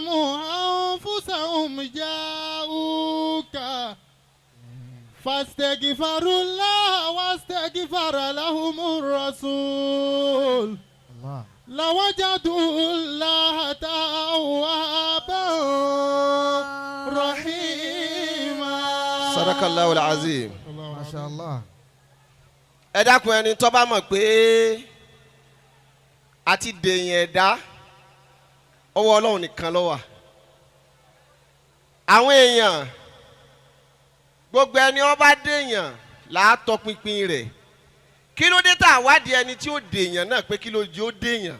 ظلموا أنفسهم جاءوك فاستغفروا الله واستغفر لهم الرسول لوجدوا الله توابا رحيما. صدق الله العظيم. ما شاء الله. ẹ dákun ẹni tó bá mọ̀ pé àti dèyìn ẹ̀dá ọwọ́ Ọlọ́run nìkan ló wà. àwọn èèyàn gbogbo ẹni ó bá dèyàn láàtọ̀ pinpin rẹ̀ kí ló dé tá a wádìí ẹni tí ó dèyàn náà pé kí ló jẹ́ ó dèyàn.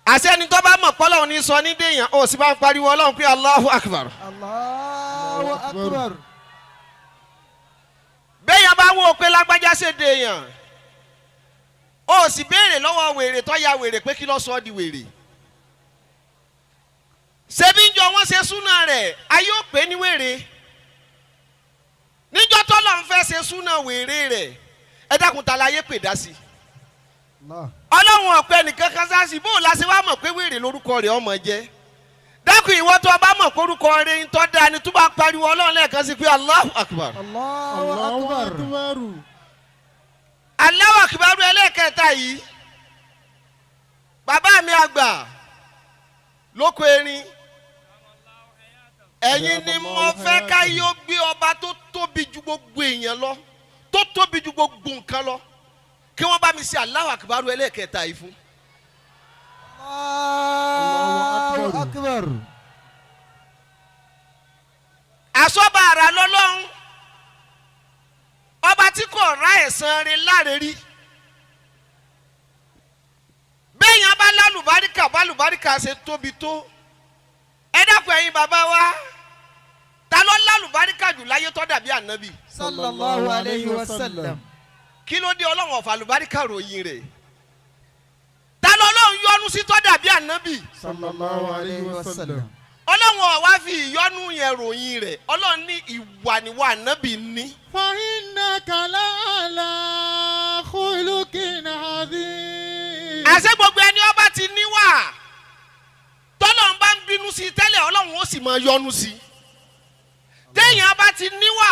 àṣẹ ẹni tó bá mọ̀ pé Ọlọ́run ní sọ ní dèyàn ó sì bá ń pariwo Ọlọ́run pé Allahu Akbar. Allahu Akbar. béèyàn bá wò ó pé lágbájá ṣe dèyàn ó sì béèrè lọ́wọ́ wèrè tó ya wèrè pé kí ló sọ ọ́ di wèrè. ṣebí ń jọ wọ́n ṣe súnà rẹ̀ ayé ò pé ní wèrè níjọ́ tó lọ́n fẹ́ ṣe súnà wèrè rẹ̀ ẹ dákun ta láyé pè dá sí. Ọlọ́run ọ̀pẹ nìkan kan sá sí bóun la ṣe wá mọ̀ pé wèrè lórúkọ rẹ̀ ọmọ jẹ́. dákun ìwọ tó bá mọ̀ pé orúkọ rẹ̀ ń tọ́ da ni tó bá pariwo Ọlọ́run lẹ́ẹ̀kan sí pé Allahu Akbar. Allahu Akbar. Allahu Akbar ẹlẹ́ẹ̀kẹta yìí bàbá mi àgbà lóko erin ẹ̀yin ni mo fẹ́ ká yóò gbé ọba tó tóbi ju gbogbo èèyàn lọ tó tóbi ju gbogbo nǹkan lọ kí wọ́n bá mi ṣe Allahu Akbar ẹlẹ́ẹ̀kẹta yìí fún. Allahu Akbar. àsọ̀bà àrà lọ́lọ́run ọba tí kò rá ẹ̀san rẹ̀ láre rí béèyàn bá lálùbáríkà ṣe tóbi tó ẹ dákun ẹ̀yin bàbá wa ta ló lálùbáríkà jù láyé tó dàbí ànábì. Sallallahu alayhi wa sallam. kí ló dé Ọlọ́run ọ̀fà àlùbáríkà ròyìn rẹ̀ ta ló lóun yọ́nú sí tó dàbí ànábì. Sallallahu alayhi wa sallam. Ọlọ́run ọ̀wá fi ìyọ́nú yẹn ròyìn rẹ̀ Ọlọ́run ní ìwà níwà ànábì ní. Fa innaka la'ala khuluqin adhim. àṣẹ gbogbo ẹni ọba ti níwà tọ́lọ́run bá ń bínú sí tẹ́lẹ̀ Ọlọ́run ó sì máa yọ́nú sí. téèyàn bá ti níwà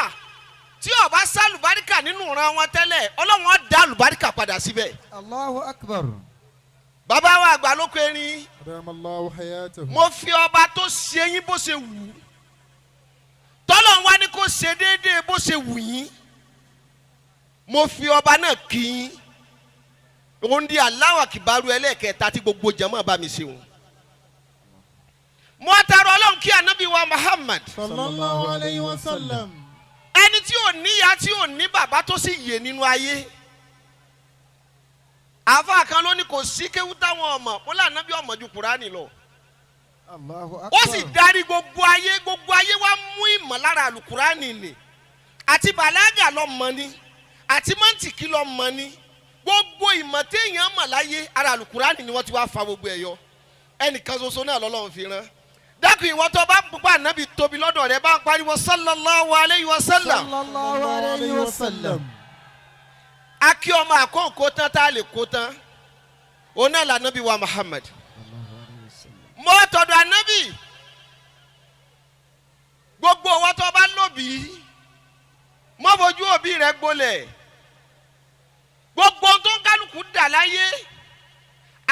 tí ó bá sálùbáríkà nínú ìran wọn tẹ́lẹ̀ Ọlọ́run á dá àlùbáríkà padà síbẹ̀. Allahu Akbar. bàbá wa àgbà lóko erin Adamallahu hayatahu. mo fi ọba tó ṣe yín bó ṣe wù ú tọ́lọ́run wá ní kó ṣe déédéé bó ṣe wù yín mo fi ọba náà kí yín òun di Allahu Akbar ẹlẹ́ẹ̀kẹta tí gbogbo jàmáà bá mi ṣe wọn. mo tààrọ Ọlọ́run kí ànábì wa Muhammad Sallallahu alayhi wa sallam. ẹni tí ò níyà tí ò ní bàbá tó sì yè nínú ayé. àfa kan ló ní kò sí kéwú táwọn ọmọ ó là nábì ọmọ ju Kùránì lọ. Allahu Akbar. ó sì darí gbogbo ayé wa mú ìmọ̀lára àlùkùránì ni àti bàlágà lọ mọ̀ ni àti mọ́ntìkì lọ mọ̀ ni gbogbo ìmọ̀ téèyàn mọ̀ láyé ara àlùkùránì ni wọ́n ti wá fa gbogbo ẹ̀ yọ ẹnìkan ṣoṣo náà lọ́lọ́run fi rán. dákun ìwọ tó bá pupa ànábì tóbi lọ́dọ̀ rẹ̀ bá ń pariwo sallallahu alayhi wa sallam. Sallallahu alayhi wa sallam. akí ọmọ àkókò tán tá a lè kó tán òun náà là nábì wa Muhammad. mo tọ̀dọ̀ ànábì gbogbo owó tó bá lóbi mo fojú òbí rẹ̀ gbolẹ̀ gbogbo tó ń kálukú dà láyé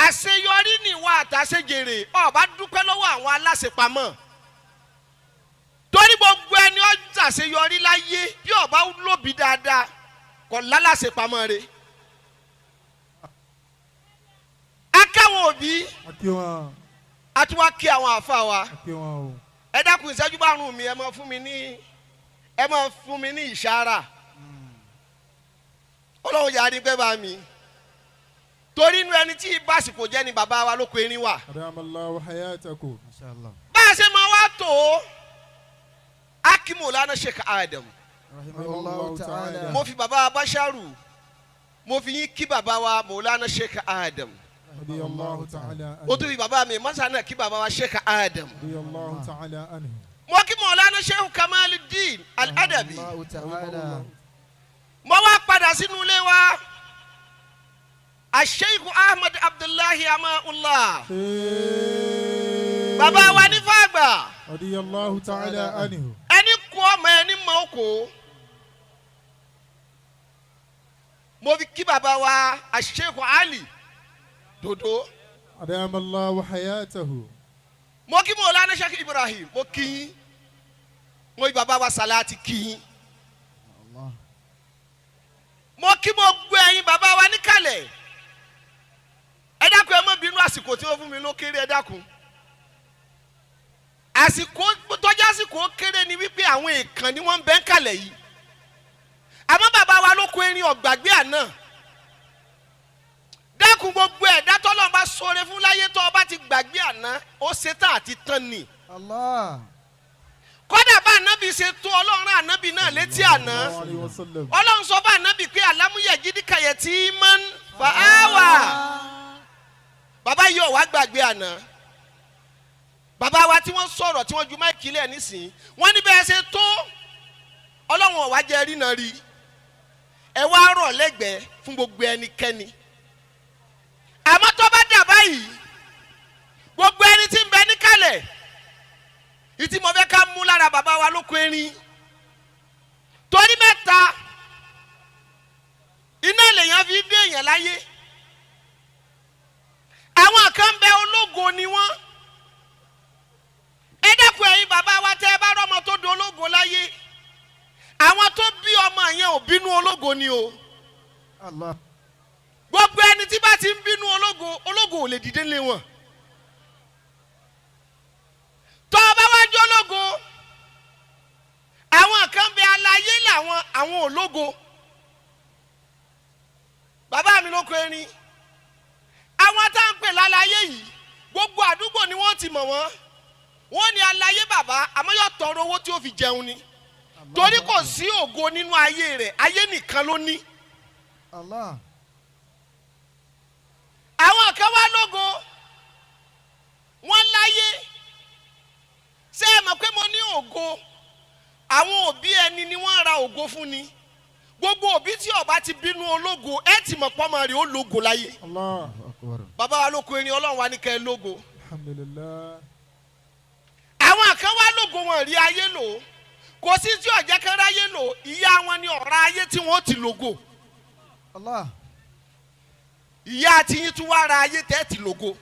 àṣeyọrí níwà àtàṣejèrè ọba dúpẹ́ lọ́wọ́ àwọn aláṣepamọ́ torí gbogbo ẹni ó ṣàṣeyọrí láyé bí ọba lóbi dáadáa kò láláṣepamọ́ rẹ̀ akáwọn òbí àti wá kí àwọn àfa wa ẹ dákun ìṣẹ́jú márùn-ún mi ẹ máa fún mi ní ìṣára Ọlọ́run yà á ní pẹ́ bá mi torí inú ẹni tí ìbásìkò jẹ́ ni bàbá wa lóko erin wà. Adamallahu hayatahu. bá a ṣe máa wá tó Amohullah Sheikh Adam Rahimahullahu ta'ala. mo fi bàbá wa Basharu mo fi yín kí bàbá wa Amohullah Sheikh Adam. Radiyallahu ta'ala anhu. ó tún fi bàbá mi mọ́sá náà kí bàbá wa Sheikh Adam. Radiyallahu ta'ala anhu. mo kí Amohullah Sheikh Kamaluddin Al-Adabi. Radiyallahu ta'ala. mo wá padà sínú ilé wa Sheikh Ahmad Abdullahi Amaullah bàbá wa ní fàgbà. Radiyallahu ta'ala anhu. ẹni kú ọmọ ẹni mọ oko. mo fi kí bàbá wa Sheikh Ali dodo. Adama Allahu hayatahu. mo kí Maulana Sheikh Ibrahim mo kí yín. mo kí bàbá wa Salati kí yín. mo kí mo gbé ẹ̀yin bàbá wa níkàlẹ̀. ẹ dákun ẹ má bínú àsìkò tí ó fún mi ló kéré ẹ dákun. àsìkò tọ́jà àsìkò kéré ni wípé àwọn èèkàn ni wọ́n ń bẹ́ ń kalẹ̀ yìí. àmọ́ bàbá wa ló kó erin ọ̀gbàgbé àná. dákun gbogbo ẹ̀dá tọ́lọ́ bá sọ̀rọ̀ fún láyé tó ọba ti gbàgbé àná ó ṣetán àti tán ni. Allah. kódà bá ànábì ṣe tó ọlọ́run ànábì náà létí àná. ọlọ́run sọ bá ànábì pé àlámúyẹ̀ jídíkàyẹ̀ tí máa ń fa áwà. bàbá yìí ò wá gbàgbé àná. bàbá wa tí wọ́n sọ̀rọ̀ tí wọ́n ju máìkì lẹ̀ nísìnyí wọ́n ní bẹ́ẹ̀ ṣe tó ọlọ́run ọ̀wá jẹ́ rí náà rí ẹ wá rọ̀ lẹ́gbẹ̀ẹ́ fún gbogbo ẹnikẹ́ni. àmọ́ tó bá dà báyìí gbogbo ẹni tí ń bẹ níkàlẹ̀ ìtì mo fẹ́ ká mú lára bàbá wa lóko erin torí mẹ́ta iná lèèyàn fi dé èèyàn láyé. àwọn kan bẹ ológo ni wọ́n. ẹ dákun ẹ̀yin bàbá wa tẹ́ ẹ bá rọ́mọ tó di ológo láyé àwọn tó bí ọmọ yẹn ò bínú ológo ni o. Allah. gbogbo ẹni tí bá ti ń bínú ológo ò lè dìde lé wọn. tó o bá wá jẹ́ ológo àwọn kan bẹ aláyé làwọn àwọn ológo. bàbá mi ló kọ erin àwọn tá ń pè láláyé yìí gbogbo àdúgbò ni wọ́n ti mọ̀ wọ́n. wọ́n ní aláyé bàbá àmọ́ yóò tọrọ owó tí ó fi jẹun ni torí kò sí ògo nínú ayé rẹ̀ ayé nìkan ló ní. Allah. àwọn kan wá lógo wọ́n láyé ṣé ẹ mọ̀ pé mo ní ògo àwọn òbí ẹni ni wọ́n ra ògo fún ni gbogbo òbí tí ó bá ti bínú ológo ẹ ti mọ̀ pọ́nmọ́ rẹ̀ ó lógo láyé. Allah. bàbá wa lóko erin ọlọ́run wa ní kẹ́ ẹ lógo. Alhamdulillah. àwọn kan wá lógo wọn rí ayé lò kò sí tí ọ̀jẹ̀ kan ráyé lò ìyá wọn ni ọ̀rá ayé tí wọ́n ti lógo. Allah. ìyá àti yín tún wá ra ayé tẹ́ ti lógo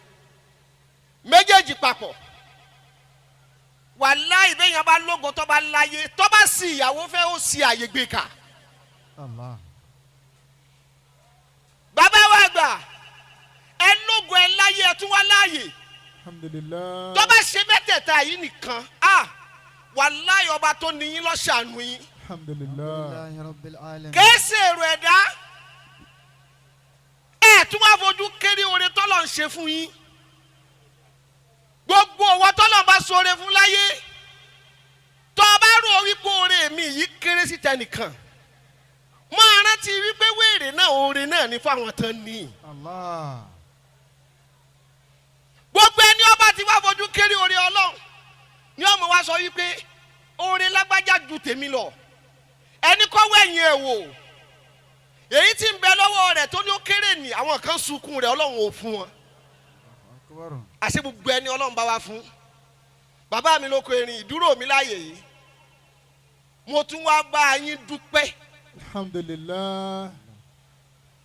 méjèèjì papọ̀. wàláhì bẹ́yàn bá lógo tó bá láyé tó bá sì ìyàwó fẹ́ ó sì àyè gbé ka. Allah. bàbá wa gbà ẹ lógo ẹ láyé ẹ tún wá láàyè. Alhamdulillah. tó bá ṣe mẹ́tẹ̀ẹ̀ta yìí nìkan wàláhì ọba tó níyín ló ṣàánú yín. Alhamdulillah. kéésì èrò ẹ̀dá ẹ̀ tún wá fojú kéré oore tọ́lọ̀ ń ṣe fún yín. gbogbo owó tọ́lọ̀ bá ṣoore fún láyé tó o bá rò wípé oore mi yìí kéré sí tẹnìkan máa rántí wípé wéèrè náà oore náà ní fáwọn tán ní. Allah. gbogbo ẹni ọba ti wá fojú kéré oore ọlọ́run ni ọmọ wa sọ wípé oore lágbájá ju tèmi lọ ẹni kọ́ wẹ̀yìn ẹ̀ wò èyí tí ń bẹ lọ́wọ́ rẹ̀ tó ní ó kéré ní àwọn kan sunkún rẹ̀ ọlọ́run ò fún wọn. àṣẹ gbogbo ẹni ọlọ́run bá wá fún bàbá mi lóko erin ìdúró mi láàyè yìí mo tún wá bá yín dúpẹ́. Alhamdulillah.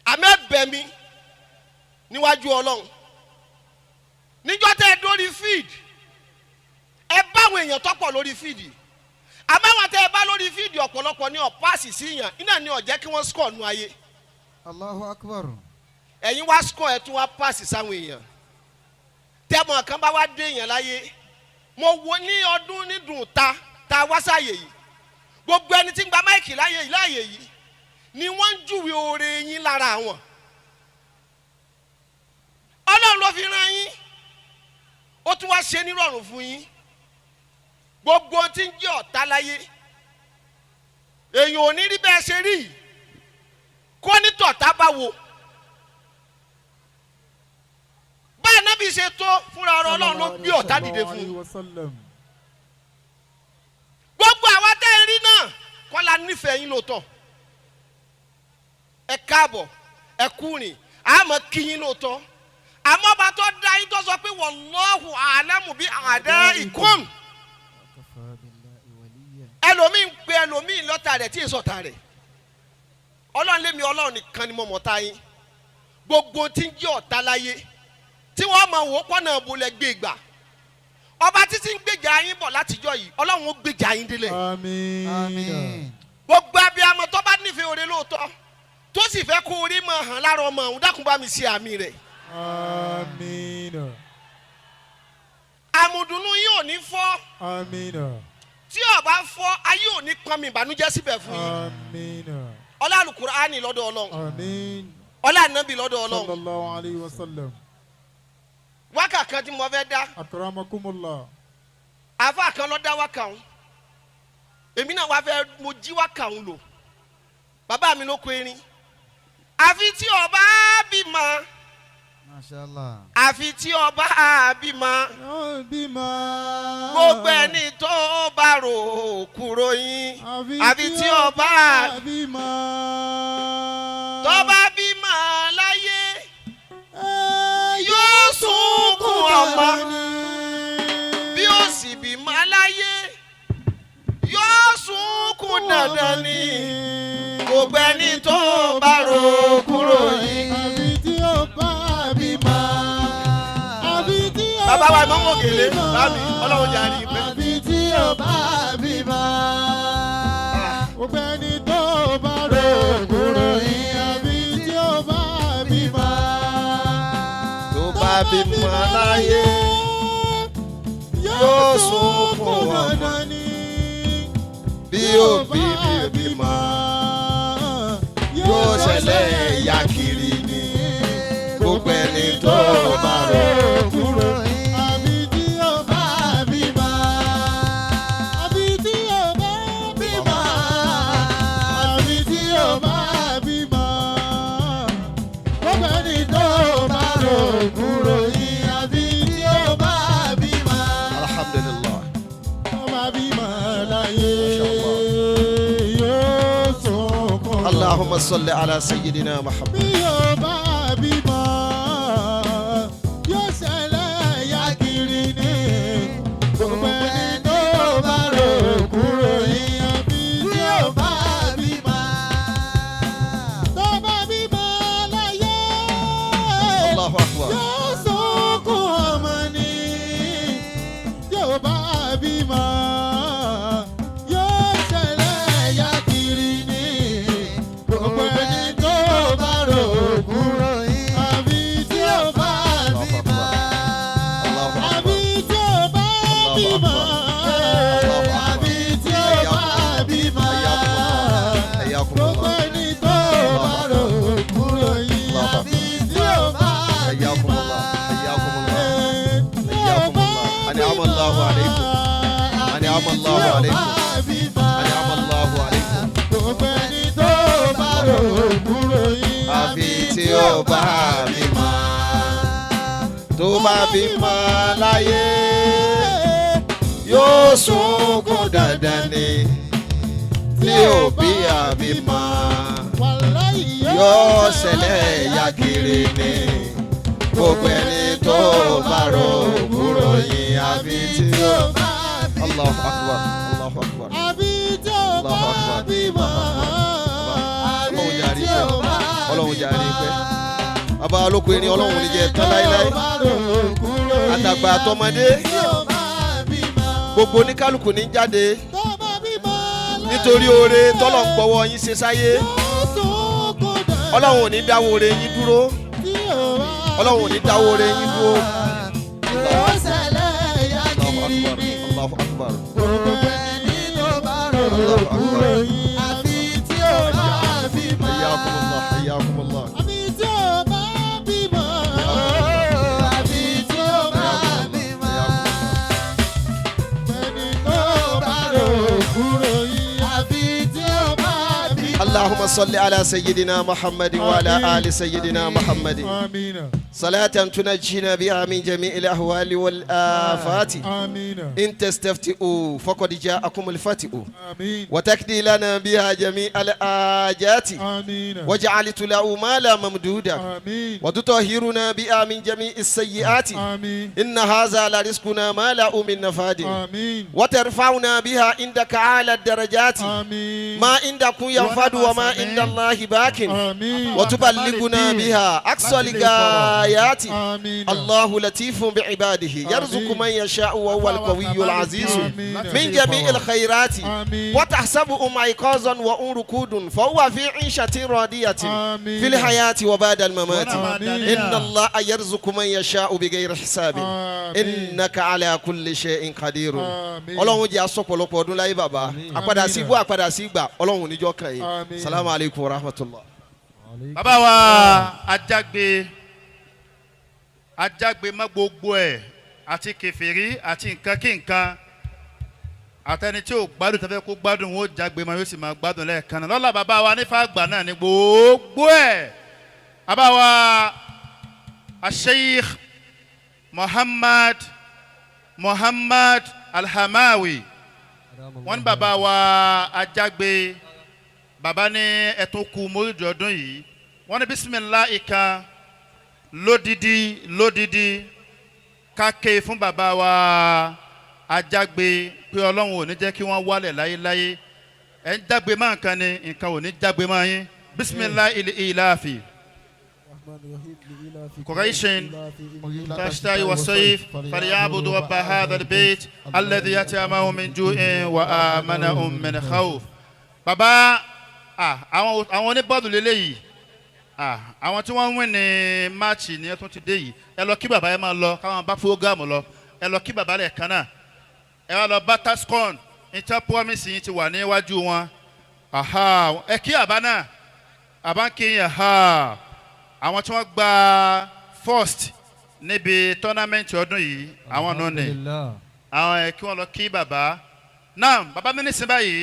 àmẹ́bẹ̀ mi níwájú ọlọ́run níjọ́ tẹ́ ẹ dórí feed ẹ bá àwọn èèyàn tọ́pọ̀ lórí feed àmọ́ àwọn tẹ́ ẹ bá lórí feed ọ̀pọ̀lọpọ̀ ní ọ̀páàsì sí yàn iná ní ọ̀jẹ́ kí wọ́n score nu ayé. Allahu akbar. ẹ̀yin wá score ẹ̀ tún wá pass sáwọn èèyàn tẹ́mọ̀ kan bá wá dé èèyàn láyé mo wo ní ọdún nídùn ta wá sáàyè yìí gbogbo ẹni tí ń gba máìkì láàyè yìí ni wọ́n ń júwe oore yín lára wọn. ọlọ́run ló fi rán yín ó tún wá ṣe nírọ̀rùn fún yín gbogbo tí ń jẹ́ ọ̀tá láyé èèyàn ò ní rí bẹ́ẹ̀ ṣe rí kó ní tọ̀tá bá wo báyìí nábì ṣe tó fúnra ọlọ́run ló gbé ọ̀tá dìde fún gbogbo àwa tẹ́ ẹ rí náà kọ́ la nífẹ̀ẹ́ yín lóòótọ́ ẹ káàbọ̀ ẹ kú rìn àmọ́ kí yín lóòótọ́ àmọ́ bá tó dá yín tó sọ pé wallahu a'lamu bi a'daikum. ẹlòmíì ń pe ẹlòmíì lọ́tà rẹ̀ tí èso ta rẹ̀. ọlọ́run lémi ọlọ́run nìkan ni mo mọ̀ ta yín. gbogbo tí ń jẹ́ ọ̀tá láyé tí wọ́n mọ̀ wò pọ́nà bolẹ̀ gbé gbà. ọba títí ń gbèjà yín bọ̀ látijọ́ yìí ọlọ́run ó gbèjà yín délẹ̀. Àmín. gbogbo abiyamọ tó bá nífẹ̀ẹ́ oore lóòótọ́ tó sì fẹ́ kó orí máa hàn lára ọmọ òun dákun bá mi ṣe àmì rẹ̀. Àmín. àmùdùnú yín ò ní fọ́. Àmín. tí ó bá fọ́ ayé ò ní pọn mi ìbànújẹ́ síbẹ̀ fún yín. Àmín. ọlá Al-Qur'ani lọ́dọ̀ ọlọ́run. Àmín. ọlá Ànábì lọ́dọ̀ ọlọ́run. Sallallahu alayhi wa sallam. wákà kan tí mo fẹ́ dá Akramakumullah. àfa kan ló dá wákà òun èmi náà wá fẹ́ mo jí wákà òun lò bàbá mi ló kó erin àfi tí ó bá bímọ. Mashallah. àfi tí ó bá bímọ. Bímọ. gbogbo ẹni tó bá rò kúrò yín àfi tí ó bá bímọ. tó bá bímọ láyé yóò sunkún ọmọ bí ó sì bímọ láyé yóò sunkún dandan ni gbogbo ẹni tó bá rò kúrò yín. Àfi tí ó bá bímọ. Àfi tí ó bá bímọ. bàbá wa ìmọ̀ mọ̀gèlè láàmì ọlọ́run jà ní ìpẹ́. Àfi tí ó bá bímọ. Gbogbo ẹni tó bá rò kúrò yín. Àfi tí ó bá bímọ. tó bá bímọ láyé yóò sunkún ọmọ bí òbí bímọ yóò ṣẹlẹ̀ ìyà kiri ni gbogbo ẹni tó bá rò kúrò. Àfi tí ó bá bímọ. Àfi tí ó bá bímọ. Àfi tí ó bá bímọ. Gbogbo ẹni tó bá rò kúrò yín. Àfi tí ó bá bímọ. alhamdulillah. Tó bá bímọ láyé yóò sunkún. allahumma salli ala sayyidina muhammad. Bí ó bá bímọ yóò ṣẹlẹ̀ ìyà kiri ni gbogbo ẹni tó bá rò kúrò yín. Àfi tí ó bá bímọ. Tó bá bímọ láyé allahu akbar. yóò sunkún ọmọ ni. Yóò bá bímọ yóò ṣẹlẹ̀ ìyà kiri ni gbogbo ẹni tó bá rò kúrò yín. Àfi tí ó bá bímọ. Àfi tí ó bá bímọ. Àfi tí ó bá bímọ. Gbogbo ẹni tó bá rò kúrò yín. Àfi tí ó bá bímọ. أنعم الله عليكم. أنعم الله عليكم. أنعم الله عليكم. Gbogbo ẹni tó bá rò kúrò yín. àfi tí ó bá bímọ. tó bá bímọ láyé yóò sunkún dandan ni tí ó bí àbímọ yóò ṣẹlẹ̀ ìyà kiri ni gbogbo ẹni tó bá rò kúrò yín. àfi tí ó bá bímọ. Allahu akbar. Allahu akbar. Àfi tí ó bá bímọ. Ọlọ́run jàre pẹ́. Ọlọ́run jàre pẹ́. Bàbá olóko erin ọlọ́run ní jẹ́ tán láíláí. Àtàgbà àtọmọdé. Gbogbo oníkálukú ní jáde. Nítorí oore tọ́lọ̀ ń gbọ́wọ́ yín ṣe sáyé. Ọlọ́run ò ní dáwọ́ oore yín dúró. Ọlọ́run ò ní dáwọ́ oore yín dúró. Allahu akbar. Hayyakumullah, hayyakumullah. اللهم صل على سيدنا محمد وعلى آل سيدنا محمد. آمين. صلاة تنجينا بها من جميع الأهوال والآفات آمين إن تستفتئوا فقد جاءكم الفتئ آمين وتكدي لنا بها جميع الآجات آمين وجعلت له مالا ممدودا آمين وتطهرنا بها من جميع السيئات آمين إن هذا لرزقنا ما لا من نفاد آمين وترفعنا بها عندك أعلى الدرجات آمين ما عندكم ينفد وما عند الله باق آمين وتبلغنا بها أقصى الغايات آمين الله لطيف بعباده يرزق من يشاء وهو القوي العزيز آمين. من جميع الخيرات آمين. وتحسبهم أيقاظا وهم ركود فهو في عيشة راضية آمين. في الحياة وبعد الممات آمين. إن الله يرزق من يشاء بغير حساب آمين. إنك على كل شيء قدير آمين. Ọlọ́run jẹ́ asọ́pọ̀lọpọ̀ ọdún láyé bàbá àpadà sí ibú àpadà sí ìgbà Ọlọ́run níjọ́ kan yìí Àmín. salamu alaykum wa rahmatulah. bàbá wa Ajágbe má gbogbo ẹ̀ àti kèfèrí àti nǹkan kí nǹkan àtẹni tí ò gbádùn tó fẹ́ kó gbádùn wọn ó jágbe máa yóò sì máa gbádùn lẹ́ẹ̀kan náà lọ́la bàbá wa nífa àgbà náà ní gbogbo ẹ̀ bàbá wa Sheikh Muhammad Al-Hamowy wọ́n ní bàbá wa Ajágbe bàbá ní ẹ̀tún kú Maolid ọdún yìí wọ́n ní bisimilahi kan lódìdí káké fún bàbá wa Ajágbe pé Ọlọ́run ò ní jẹ́ kí wọ́n wálẹ̀ láyéláyé ẹ̀ ń jágbe máa nǹkan ni nǹkan ò ní jágbe máa yín bisimilahi ilafi قريشٍ تشتهي والصيف فليعبدوا رب هذا البيت الذي أطعمهم من جوع وآمنهم من خوف. bàbá àwọn oníbọ́ọ̀lù lélẹ́yìí àwọn tí wọ́n ń win ní máàcì ní ẹ̀tún ti dé yìí ẹ lọ kí bàbá yẹn máa lọ káwọn bá fúrógámù lọ ẹ lọ kí bàbá rẹ̀ kan náà ẹ wá lọ bá tascon inter promise yìí ti wà níwájú wọn ẹ kí àbá náà àbá ń kí yẹn àwọn tí wọ́n gba first níbi tournament ọdún yìí àwọn náà ní àwọn kí wọ́n lọ kí bàbá náà bàbá mi ní sin báyìí.